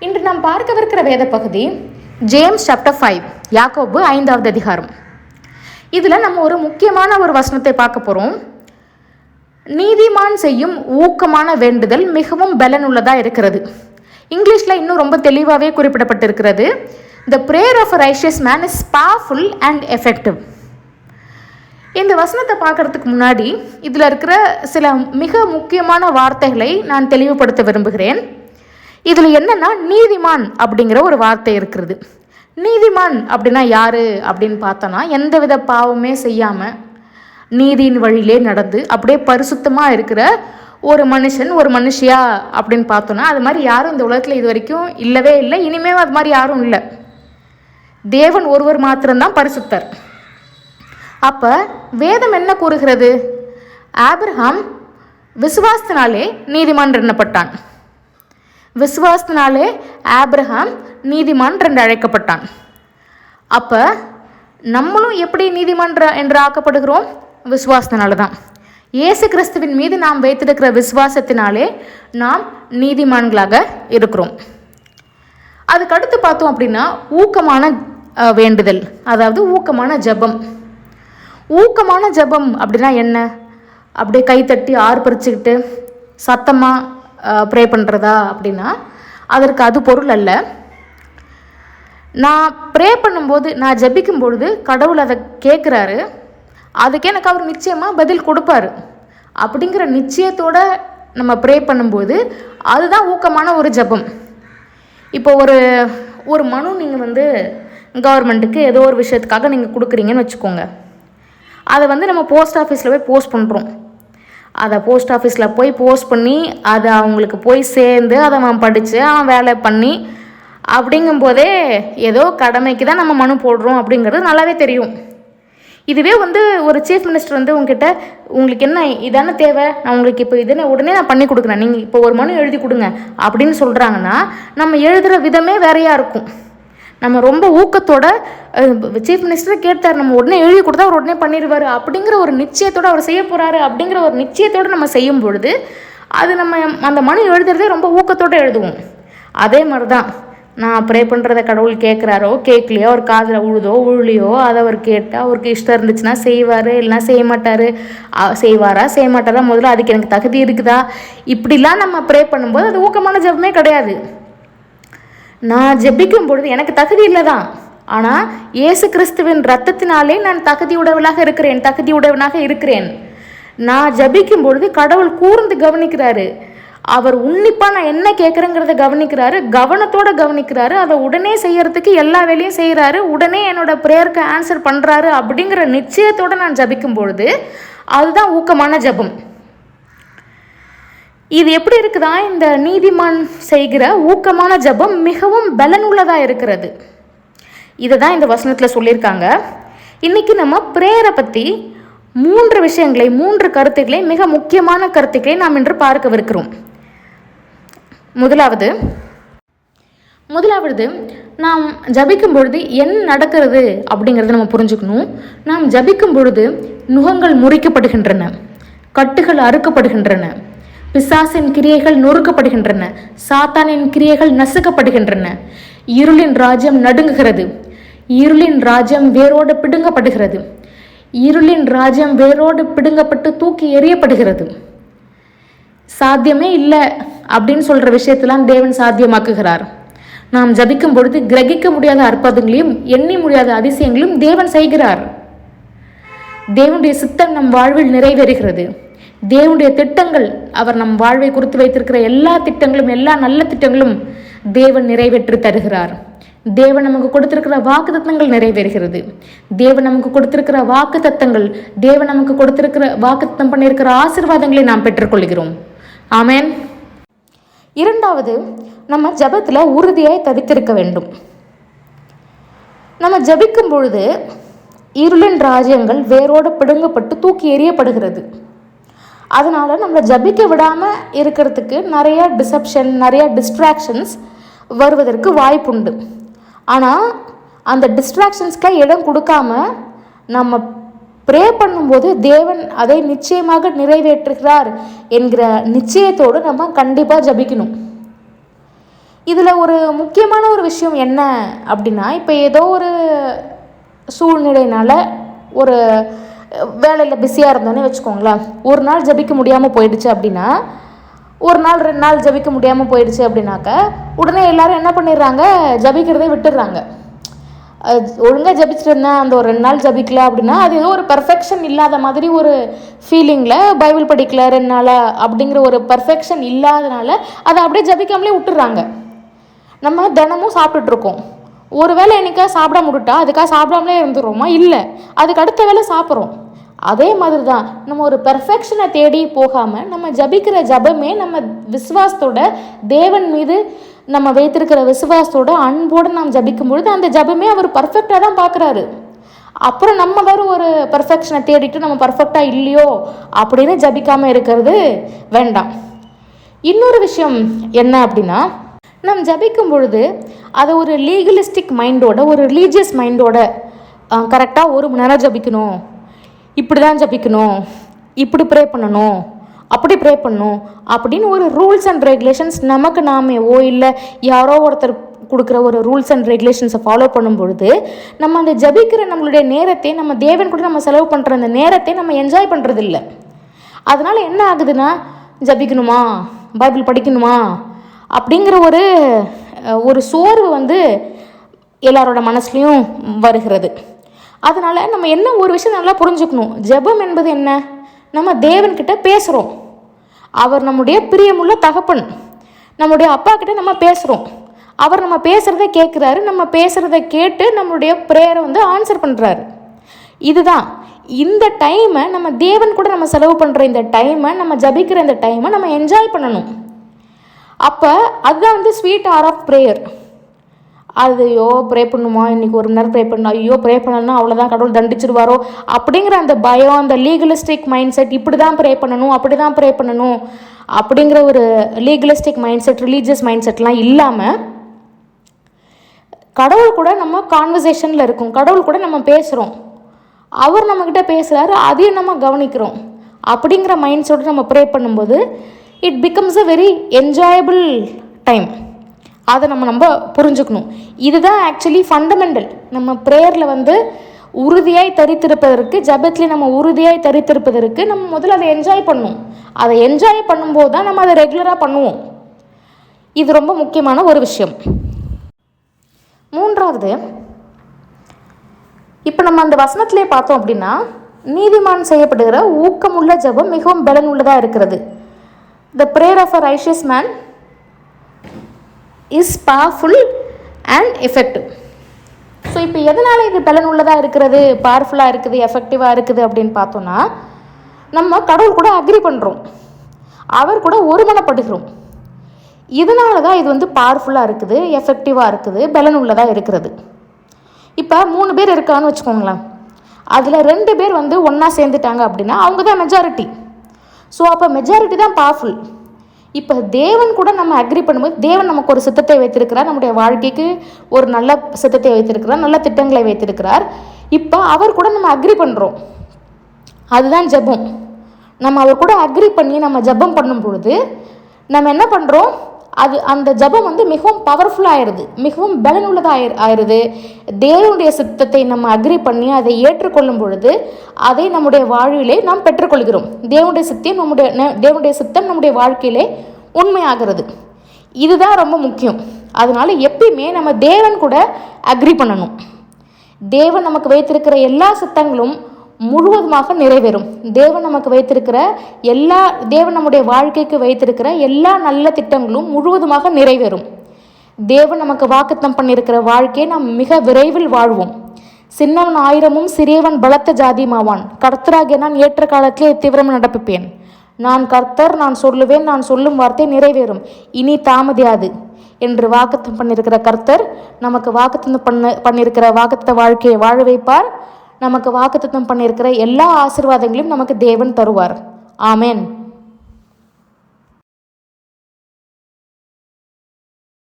இன்று நாம் பார்க்கவிருக்கிற வேத பகுதி ஜேம்ஸ் சாப்டர் 5, யாக்கோபு 5வது அதிகாரம். இதில் நம்ம ஒரு முக்கியமான ஒரு வசனத்தை பார்க்க போகிறோம். நீதிமான் செய்யும் ஊக்கமான வேண்டுதல் மிகவும் பலனுள்ளதாக இருக்கிறது. இங்கிலீஷில் இன்னும் ரொம்ப தெளிவாகவே குறிப்பிடப்பட்டிருக்கிறது. The prayer of a righteous man is powerful and effective. இந்த வசனத்தை பார்க்கறதுக்கு முன்னாடி இதில் இருக்கிற சில மிக முக்கியமான வார்த்தைகளை நான் தெளிவுபடுத்த விரும்புகிறேன். இதில் என்னன்னா, நீதிமான் அப்படிங்கிற ஒரு வார்த்தை இருக்கிறது. நீதிமான் அப்படின்னா யாரு அப்படின்னு பார்த்தோன்னா, எந்தவித பாவமே செய்யாமல் நீதியின் வழியிலே நடந்து அப்படியே பரிசுத்தமாக இருக்கிற ஒரு மனுஷன், ஒரு மனுஷியா அப்படின்னு பார்த்தோன்னா, அது மாதிரி யாரும் இந்த உலகத்தில் இது வரைக்கும் இல்லவே இல்லை, இனிமேல் அது மாதிரி யாரும் இல்லை. தேவன் ஒருவர் மாத்திரம்தான் பரிசுத்தர். அப்போ வேதம் என்ன கூறுகிறது? ஆபிரகாம் விசுவாசத்தினாலே நீதிமான் எண்ணப்பட்டான். விசுவாசத்தினாலே ஆபிரகாம் நீதிமான் என்று அழைக்கப்பட்டான். அப்போ நம்மளும் எப்படி நீதிமான் என்று ஆக்கப்படுகிறோம்? விசுவாசத்தினால தான். இயேசு கிறிஸ்துவின் மீது நாம் வைத்திருக்கிற விசுவாசத்தினாலே நாம் நீதிமான்களாக இருக்கிறோம். அதுக்கடுத்து பார்த்தோம் அப்படின்னா, ஊக்கமான வேண்டுதல், அதாவது ஊக்கமான ஜெபம். ஊக்கமான ஜெபம் அப்படின்னா என்ன? அப்படியே கைத்தட்டி ஆர்ப்பரிச்சுக்கிட்டு சத்தமாக ப்ரே பண்ணுறதா அப்படின்னா அதற்கு அது பொருள் அல்ல. நான் ப்ரே பண்ணும்போது, நான் ஜெபிக்கும் பொழுது கடவுள் அதை கேட்குறாரு, அதுக்கு எனக்கு அவர் நிச்சயமாக பதில் கொடுப்பாரு அப்படிங்கிற நிச்சயத்தோடு நம்ம ப்ரே பண்ணும்போது அதுதான் ஊக்கமான ஒரு ஜெபம். இப்போ ஒரு மனு நீங்கள் கவர்மெண்ட்டுக்கு ஏதோ ஒரு விஷயத்துக்காக நீங்கள் கொடுக்குறீங்கன்னு வச்சுக்கோங்க. அதை நம்ம போஸ்ட் ஆஃபீஸில் போய் போஸ்ட் பண்ணுறோம். அதை போஸ்ட் ஆஃபீஸில் போய் போஸ்ட் பண்ணி அதை அவங்களுக்கு போய் சேர்ந்து அதை அவன் படித்து அவன் வேலை பண்ணி அப்படிங்கும்போதே ஏதோ கடமைக்கு தான் நம்ம மனு போடுறோம் அப்படிங்கிறது நல்லாவே தெரியும். இதுவே ஒரு சீஃப் மினிஸ்டர் உங்ககிட்ட, உங்களுக்கு என்ன இதான தேவை, நான் உங்களுக்கு இப்போ இதனை உடனே நான் பண்ணி கொடுக்குறேன், நீங்கள் இப்போ ஒரு மனு எழுதி கொடுங்க அப்படின்னு சொல்கிறாங்கன்னா, நம்ம எழுதுகிற விதமே வேறையாக இருக்கும். நம்ம ரொம்ப ஊக்கத்தோட சீஃப் மினிஸ்டரை கேட்டார், நம்ம உடனே எழுதி கொடுத்தா அவர் உடனே பண்ணிடுவார் அப்படிங்கிற ஒரு நிச்சயத்தோடு அவர் செய்ய போகிறாரு அப்படிங்கிற ஒரு நிச்சயத்தோடு நம்ம செய்யும் பொழுது அது நம்ம அந்த மனு எழுதுறதே ரொம்ப ஊக்கத்தோடு எழுதுவோம். அதே மாதிரி தான் நான் ப்ரே பண்ணுறத கடவுள் கேட்குறாரோ கேட்கலையோ, அவர் காதில் உழுலையோ, அதை அவர் கேட்டால் அவருக்கு இஷ்டம் இருந்துச்சுன்னா செய்வார், இல்லைனா செய்ய மாட்டார். செய்வாரா செய்ய மாட்டாரா, முதல்ல அதுக்கு எனக்கு தகுதி இருக்குதா, இப்படிலாம் நம்ம ப்ரே பண்ணும்போது அது ஊக்கமான ஜெபமே கிடையாது. நான் ஜெபிக்கும் பொழுது எனக்கு தகுதி இல்லை தான், ஆனால் இயேசு கிறிஸ்துவின் இரத்தத்தினாலே நான் தகுதியுடையவனாக இருக்கிறேன். நான் ஜெபிக்கும் பொழுது கடவுள் கூர்ந்து கவனிக்கிறாரு. அவர் உன்னிப்பாக நான் என்ன கேட்குறேங்கிறத கவனிக்கிறாரு, கவனத்தோடு கவனிக்கிறாரு. அதை உடனே செய்யறதுக்கு எல்லா வேலையும் செய்கிறாரு, உடனே என்னோட ப்ரேயருக்கு ஆன்சர் பண்ணுறாரு அப்படிங்கிற நிச்சயத்தோடு நான் ஜெபிக்கும் பொழுது அதுதான் ஊக்கமான ஜெபம். இது எப்படி இருக்குதா? இந்த நீதிமான் செய்கிற ஊக்கமான ஜெபம் மிகவும் பலனுள்ளதாக இருக்கிறது. இதை தான் இந்த வசனத்தில் சொல்லியிருக்காங்க. இன்றைக்கி நம்ம ப்ரேயரை பற்றி 3 விஷயங்களை, 3 கருத்துக்களை, மிக முக்கியமான கருத்துக்களை நாம் இன்று பார்க்கவிருக்கிறோம். முதலாவது நாம் ஜபிக்கும் பொழுது என்ன நடக்கிறது அப்படிங்கிறத நம்ம புரிஞ்சுக்கணும். நாம் ஜபிக்கும் பொழுது நுகங்கள் முறிக்கப்படுகின்றன, கட்டுகள் அறுக்கப்படுகின்றன, பிசாசின் கிரியைகள் நொறுக்கப்படுகின்றன, சாத்தானின் கிரியைகள் நசுக்கப்படுகின்றன, இருளின் ராஜ்யம் நடுங்குகிறது, இருளின் ராஜ்யம் வேரோடு பிடுங்கப்படுகிறது, இருளின் ராஜ்யம் வேரோடு பிடுங்கப்பட்டு தூக்கி எறியப்படுகிறது. சாத்தியமே இல்லை அப்படின்னு சொல்கிற விஷயத்தெல்லாம் தேவன் சாத்தியமாக்குகிறார். நாம் ஜபிக்கும் பொழுது கிரகிக்க முடியாத அற்புதங்களையும் எண்ணி முடியாத அதிசயங்களையும் தேவன் செய்கிறார். தேவனுடைய சித்தம் நம் வாழ்வில் நிறைவேறுகிறது. தேவனுடைய திட்டங்கள், அவர் நம் வாழ்வை குறித்து வைத்திருக்கிற எல்லா திட்டங்களும், எல்லா நல்ல திட்டங்களும் தேவன் நிறைவேற்றி தருகிறார். தேவன் நமக்கு கொடுத்திருக்கிற வாக்குத்தத்தங்கள் நிறைவேறுகிறது. தேவன் நமக்கு கொடுத்திருக்கிற வாக்குத்தத்தங்கள், தேவன் நமக்கு கொடுத்திருக்கிற வாக்குத்தத்தம் பண்ணியிருக்கிற ஆசீர்வாதங்களை நாம் பெற்றுக்கொள்கிறோம். ஆமென். இரண்டாவது, நம்ம ஜெபத்தில் உறுதியாய் தரித்திருக்க வேண்டும். நம்ம ஜெபிக்கும் பொழுது இருளின் ராஜ்யங்கள் வேரோடு பிடுங்கப்பட்டு தூக்கி எறியப்படுகிறது. அதனால் நம்மளை ஜபிக்க விடாமல் இருக்கிறதுக்கு நிறைய டிசப்ஷன், நிறைய டிஸ்ட்ராக்ஷன்ஸ் வருவதற்கு வாய்ப்புண்டு. ஆனால் அந்த டிஸ்ட்ராக்ஷன்ஸ்க்கு இடம் கொடுக்காம நம்ம ப்ரே பண்ணும்போது தேவன் அதை நிச்சயமாக நிறைவேற்றுகிறார் என்கிற நிச்சயத்தோடு நம்ம கண்டிப்பாக ஜபிக்கணும். இதில் ஒரு முக்கியமான ஒரு விஷயம் என்ன அப்படின்னா, இப்போ ஏதோ ஒரு சூழ்நிலையினால் ஒரு வேலையில் பிஸியாக இருந்தோன்னே வச்சுக்கோங்களேன், ஒரு நாள் ஜபிக்க முடியாமல் போயிடுச்சு அப்படின்னா, ஒரு நாள் 2 நாள் ஜபிக்க முடியாமல் போயிடுச்சு அப்படின்னாக்க உடனே எல்லோரும் என்ன பண்ணிடுறாங்க, ஜபிக்கிறதே விட்டுடுறாங்க. ஒழுங்காக ஜபிச்சுட்டு இருந்தேன், அந்த ஒரு 2 நாள் ஜபிக்கல அப்படின்னா அது ஏதோ ஒரு பர்ஃபெக்ஷன் இல்லாத மாதிரி ஒரு ஃபீலிங்கில் பைபிள் படிக்கல 2 நாளாக அப்படிங்கிற ஒரு பர்ஃபெக்ஷன் இல்லாதனால அதை அப்படியே ஜபிக்காமலே விட்டுடுறாங்க. நம்ம தினமும் சாப்பிட்டுட்ருக்கோம், ஒரு வேளை என்னைக்கா சாப்பிட முடிட்டா அதுக்காக சாப்பிடாமலே இருந்துடுறோமா? இல்லை, அதுக்கு அடுத்த வேளை சாப்பிட்றோம். அதே மாதிரி தான் நம்ம ஒரு பெர்ஃபெக்ஷனை தேடி போகாமல் நம்ம ஜபிக்கிற ஜபமே நம்ம விசுவாசத்தோட தேவன் மீது நம்ம வைத்திருக்கிற விசுவாசத்தோட அன்போடு நாம் ஜபிக்கும் பொழுது அந்த ஜபமே அவர் பர்ஃபெக்டாக தான் பார்க்குறாரு. அப்புறம் நம்ம வேறு ஒரு பர்ஃபெக்ஷனை தேடிட்டு நம்ம பர்ஃபெக்டாக இல்லையோ அப்படின்னு ஜபிக்காமல் இருக்கிறது வேண்டாம். இன்னொரு விஷயம் என்ன அப்படின்னா, நம்ம ஜபிக்கும் பொழுது அதை ஒரு லீகலிஸ்டிக் மைண்டோட, ஒரு ரிலீஜியஸ் மைண்டோட கரெக்டாக 1 மணி நேரம் ஜபிக்கணும், இப்படி தான் ஜபிக்கணும், இப்படி ப்ரே பண்ணணும், அப்படி ப்ரே பண்ணணும் அப்படின்னு ஒரு ரூல்ஸ் அண்ட் ரெகுலேஷன்ஸ் நமக்கு நாமேவோ இல்லை யாரோ ஒருத்தர் கொடுக்குற ஒரு ரூல்ஸ் அண்ட் ரெகுலேஷன்ஸை ஃபாலோ பண்ணும்பொழுது நம்ம அந்த ஜபிக்கிற நம்மளுடைய நேரத்தை, நம்ம தேவன் கூட நம்ம செலவு பண்ணுற அந்த நேரத்தை நம்ம என்ஜாய் பண்ணுறதில்ல. அதனால் என்ன ஆகுதுன்னா, ஜபிக்கணுமா, பைபிள் படிக்கணுமா அப்படிங்கிற ஒரு சோர்வு எல்லாரோட மனசுலையும் வருகிறது. அதனால் நம்ம என்ன ஒரு விஷயம் நல்லா புரிஞ்சுக்கணும், ஜெபம் என்பது என்ன, நம்ம தேவன்கிட்ட பேசுகிறோம், அவர் நம்முடைய பிரியமுள்ள தகப்பன், நம்முடைய அப்பா கிட்ட நம்ம பேசுகிறோம், அவர் நம்ம பேசுகிறத கேட்குறாரு, நம்ம பேசுகிறத கேட்டு நம்மளுடைய ப்ரேயரை ஆன்சர் பண்ணுறாரு. இதுதான் இந்த டைமை நம்ம தேவன் கூட நம்ம செலவு பண்ணுற இந்த டைமை, நம்ம ஜபிக்கிற இந்த டைமை நம்ம என்ஜாய் பண்ணணும். அப்போ அதுதான் ஸ்வீட் ஆர் ஆஃப் ப்ரேயர். ஐயோ ப்ரே பண்ணுமா, இன்றைக்கி 1 மணி நேரம் ப்ரே பண்ணணும், ஐயோ ப்ரே பண்ணணும்னா அவ்வளோதான் கடவுள் தண்டிச்சிருவாரோ அப்படிங்கிற அந்த பயம், அந்த லீகலிஸ்டிக் மைண்ட் செட், இப்படி தான் ப்ரே பண்ணணும், அப்படி தான் ப்ரே பண்ணணும் அப்படிங்கிற ஒரு legalistic mind set, religious mind செட்லாம் இல்லாமல் கடவுள் கூட நம்ம கான்வர்சேஷனில் இருக்கோம், கடவுள் கூட நம்ம பேசுகிறோம், அவர் நம்மக்கிட்ட பேசுகிறாரு, அதையும் நம்ம கவனிக்கிறோம் அப்படிங்கிற மைண்ட் செட்டோடு நம்ம ப்ரே பண்ணும்போது it becomes a very enjoyable time. அதை நம்ம புரிஞ்சுக்கணும். இதுதான் ஆக்சுவலி ஃபண்டமெண்டல். நம்ம ப்ரேயரில் உறுதியாய் தரித்திருப்பதற்கு, ஜபத்தில் நம்ம உறுதியாய் தரித்திருப்பதற்கு நம்ம முதல்ல அதை என்ஜாய் பண்ணணும். அதை என்ஜாய் பண்ணும்போது தான் நம்ம அதை ரெகுலராக பண்ணுவோம். இது ரொம்ப முக்கியமான ஒரு விஷயம். 3வது, இப்போ நம்ம அந்த வசனத்திலே பார்த்தோம் அப்படின்னா, நீதிமான் செய்யப்படுகிற ஊக்கமுள்ள ஜபம் மிகவும் பலனுள்ளதாக இருக்கிறது. The prayer of a righteous man is powerful and effective. So இப்போ எதனால் இது பலனுள்ளதாக இருக்கிறது, பவர்ஃபுல்லாக இருக்குது, எஃபெக்டிவாக இருக்குது அப்படின்னு பார்த்தோன்னா, நம்ம கடவுள் கூட அக்ரி பண்ணுறோம், அவர் கூட ஒருமனப்படுகிறோம். இதனால தான் இது பவர்ஃபுல்லாக இருக்குது, எஃபெக்டிவாக இருக்குது, பலனுள்ளதாக இருக்கிறது. இப்போ 3 பேர் இருக்கான்னு வச்சுக்கோங்களேன், அதில் 2 பேர் ஒன்றா சேர்ந்துட்டாங்க அப்படின்னா அவங்க தான் மெஜாரிட்டி. ஸோ அப்போ மெஜாரிட்டி தான் பவர்ஃபுல். இப்போ தேவன் கூட நம்ம அக்ரி பண்ணும்போது, தேவன் நமக்கு ஒரு சித்தத்தை வைத்திருக்கிறார், நம்முடைய வாழ்க்கைக்கு ஒரு நல்ல சித்தத்தை வைத்திருக்கிறார், நல்ல திட்டங்களை வைத்திருக்கிறார். இப்போ அவர் கூட நம்ம அக்ரி பண்ணுறோம், அதுதான் ஜெபம். நம்ம அவர் கூட அக்ரி பண்ணி நம்ம ஜெபம் பண்ணும் பொழுது நம்ம என்ன பண்ணுறோம், அந்த ஜெபம் மிகவும் பவர்ஃபுல்லாகிடுது, மிகவும் பலனுள்ளதாக ஆயிடுது. தேவனுடைய சித்தத்தை நம்ம அக்ரி பண்ணி அதை ஏற்றுக்கொள்ளும் பொழுது அதை நம்முடைய வாழ்விலே நாம் பெற்றுக்கொள்கிறோம். தேவனுடைய சித்தம் நம்முடைய வாழ்க்கையிலே உண்மையாகிறது. இதுதான் ரொம்ப முக்கியம். அதனால எப்பயுமே நம்ம தேவன் கூட அக்ரி பண்ணணும். தேவன் நமக்கு வைத்திருக்கிற எல்லா சித்தங்களும் முழுவதுமாக நிறைவேறும். தேவன் நமக்கு வைத்திருக்கிற தேவன் நம்முடைய வாழ்க்கைக்கு வைத்திருக்கிற எல்லா நல்ல திட்டங்களும் முழுவதுமாக நிறைவேறும். தேவன் நமக்கு வாக்குத்தம் பண்ணியிருக்கிற வாழ்க்கையை நாம் மிக விரைவில் வாழ்வோம். சின்னவன் 1000 சிறியவன் பலத்த ஜாதியுமாவான். கர்த்தராகிய நான் ஏற்ற காலத்திலே தீவிரம் நடப்பிப்பேன். நான் கர்த்தர், நான் சொல்லுவேன், நான் சொல்லும் வார்த்தை நிறைவேறும், இனி தாமதியாது என்று வாக்குத்தம் பண்ணியிருக்கிற கர்த்தர் நமக்கு வாக்குத்தம் பண்ணியிருக்கிற வாக்குத்த வாழ்க்கையை வாழ வைப்பார். நமக்கு வாக்குத்தத்தம் பண்ணியிருக்கிற எல்லா ஆசீர்வாதங்களையும் நமக்கு தேவன் தருவார். ஆமென்.